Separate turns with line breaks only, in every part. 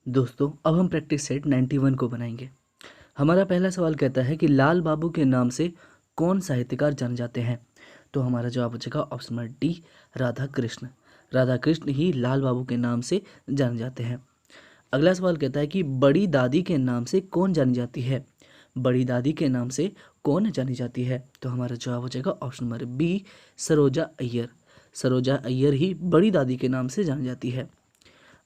दोस्तों अब हम प्रैक्टिस सेट 91 को बनाएंगे। हमारा पहला सवाल कहता है कि लाल बाबू के नाम से कौन साहित्यकार जाने जाते हैं। तो हमारा जवाब हो जाएगा option number D, Radha Krishna. Radha Krishna ही लाल बाबू के नाम से जाने जाते हैं। अगला सवाल कहता है कि बड़ी दादी के नाम से कौन जानी जाती है। बड़ी दादी के नाम से कौन जानी जाती है। तो हमारा जवाब हो जाएगा option number B, Saroja Iyer. Saroja Iyer ही बड़ी दादी के नाम से जानी जाती है।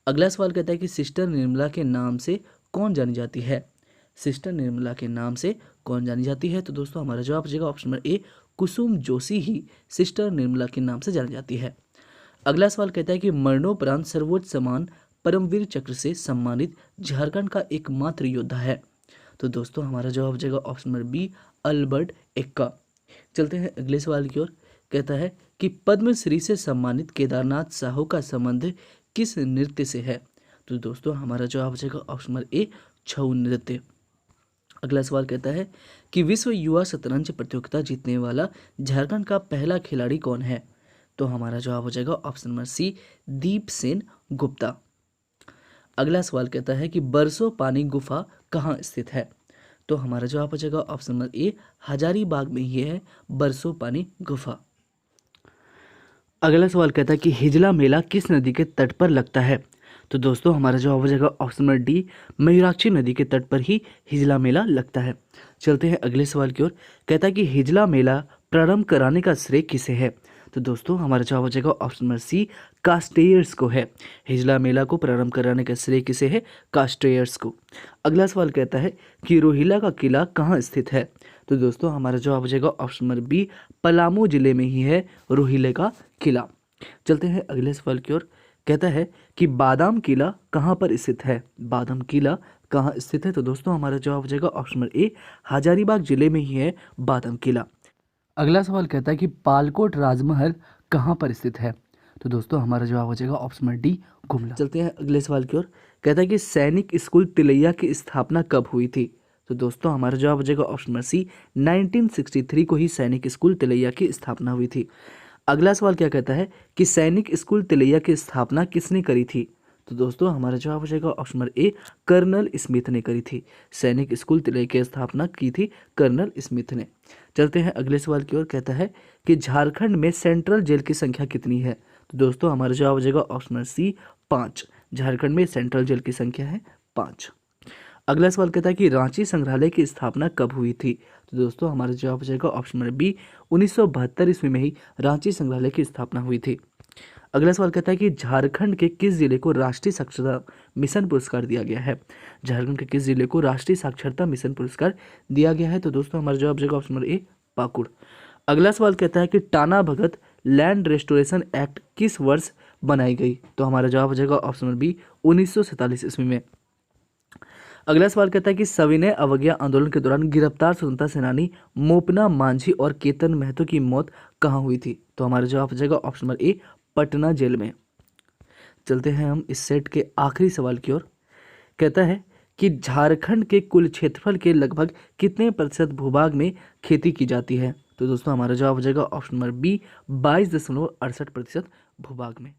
अगला सवाल कहता है कि सिस्टर निर्मला के नाम से कौन जानी जाती है। सिस्टर निर्मला के नाम से कौन जानी जाती है। तो दोस्तों हमारा जवाब हो जाएगा ऑप्शन नंबर ए, कुसुम जोशी ही सिस्टर निर्मला के नाम से जानी जाती है। अगला सवाल कहता है कि मरणोपरांत सर्वोच्च सम्मान परमवीर चक्र से सम्मानित झारखंड का एकमात्र योद्धा है। तो दोस्तों हमारा जवाब हो जाएगा option number B, Albert Ekka. चलते हैं अगले सवाल की ओर। कहता है कि पद्मश्री से सम्मानित केदारनाथ साहू का संबंध किस नृत्य से है। तो दोस्तों हमारा जवाब हो जाएगा ऑप्शन नंबर ए, छऊ नृत्य। अगला सवाल कहता है कि विश्व युवा शतरंज प्रतियोगिता जीतने वाला झारखंड का पहला खिलाड़ी कौन है। तो हमारा जवाब हो जाएगा ऑप्शन नंबर सी, दीप सेन गुप्ता। अगला सवाल कहता है कि बरसो पानी गुफा कहाँ स्थित है। तो हमारा जवाब हो जाएगा ऑप्शन नंबर ए, हजारीबाग में ही है बरसो पानी गुफा। अगला सवाल कहता है कि हिजला मेला किस नदी के तट पर लगता है। तो दोस्तों हमारा जवाब हो जाएगा ऑप्शन नंबर डी, मयूराक्षी नदी के तट पर ही हिजला मेला लगता है। चलते हैं अगले सवाल की ओर। कहता है कि हिजला मेला प्रारंभ कराने का श्रेय किसे है। तो दोस्तों हमारा जवाब हो जाएगा ऑप्शन नंबर सी, कास्टेयर्स को है। हिजला मेला को प्रारंभ कराने का श्रेय किसे है, कास्टेयर्स को। अगला सवाल कहता है कि रोहिला का किला कहाँ स्थित है। तो दोस्तों हमारा जवाब हो जाएगा ऑप्शन नंबर बी, पलामू जिले में ही है रोहिले का किला। चलते हैं अगले सवाल की ओर। कहता है कि बादाम किला कहाँ पर स्थित है। बादाम किला कहाँ स्थित है। तो दोस्तों हमारा जवाब हो जाएगा ऑप्शन नंबर ए, हजारीबाग जिले में ही है बादाम किला। अगला सवाल कहता है कि पालकोट राजमहल कहाँ पर स्थित है। तो दोस्तों हमारा जवाब हो जाएगा ऑप्शन नंबर डी, गुमला। चलते हैं अगले सवाल की ओर। कहता है कि सैनिक स्कूल तिलैया की स्थापना कब हुई थी। तो दोस्तों हमारा जवाब हो जाएगा ऑप्शन नंबर सी, 1963 को ही सैनिक स्कूल तिलैया की स्थापना हुई थी। अगला सवाल क्या कहता है कि सैनिक स्कूल तिलैया की स्थापना किसने करी थी। तो दोस्तों हमारा जवाब हो जाएगा option number A, Colonel Smith ने करी थी। सैनिक स्कूल तिलैया की स्थापना की थी कर्नल स्मिथ ने। चलते हैं अगले सवाल की ओर। कहता है कि झारखंड में सेंट्रल जेल की संख्या कितनी है। तो दोस्तों हमारा जवाब हो जाएगा ऑप्शन नंबर सी, 5। झारखंड में सेंट्रल जेल की संख्या है 5। अगला सवाल कहता है कि रांची संग्रहालय की स्थापना कब हुई थी। तो दोस्तों हमारा जवाब हो जाएगा ऑप्शन नंबर बी, 1972 ईस्वी में ही रांची संग्रहालय की स्थापना हुई थी। अगला सवाल कहता है कि झारखंड के किस जिले को राष्ट्रीय साक्षरता मिशन पुरस्कार दिया गया है। झारखंड के किस जिले को राष्ट्रीय साक्षरता मिशन पुरस्कार दिया गया है। तो दोस्तों हमारा जवाब हो जाएगा ऑप्शन नंबर ए, पाकुड़। अगला सवाल कहता है कि Tana Bhagat land restoration act किस वर्ष बनाई गई। तो हमारा जवाब हो जाएगा ऑप्शन नंबर बी, 1947 ईस्वी में। अगला सवाल कहता है कि सविनय अवज्ञा आंदोलन के दौरान गिरफ्तार स्वतंत्रता सेनानी मोपना मांझी और केतन महतो की मौत कहाँ हुई थी। तो हमारा जवाब हो जाएगा option number A, Patna jail में। चलते हैं हम इस सेट के आखिरी सवाल की ओर। कहता है कि झारखंड के कुल क्षेत्रफल के लगभग कितने प्रतिशत भूभाग में खेती की जाती है। तो दोस्तों हमारा जवाब हो जाएगा ऑप्शन नंबर बी, 22.68% भूभाग में।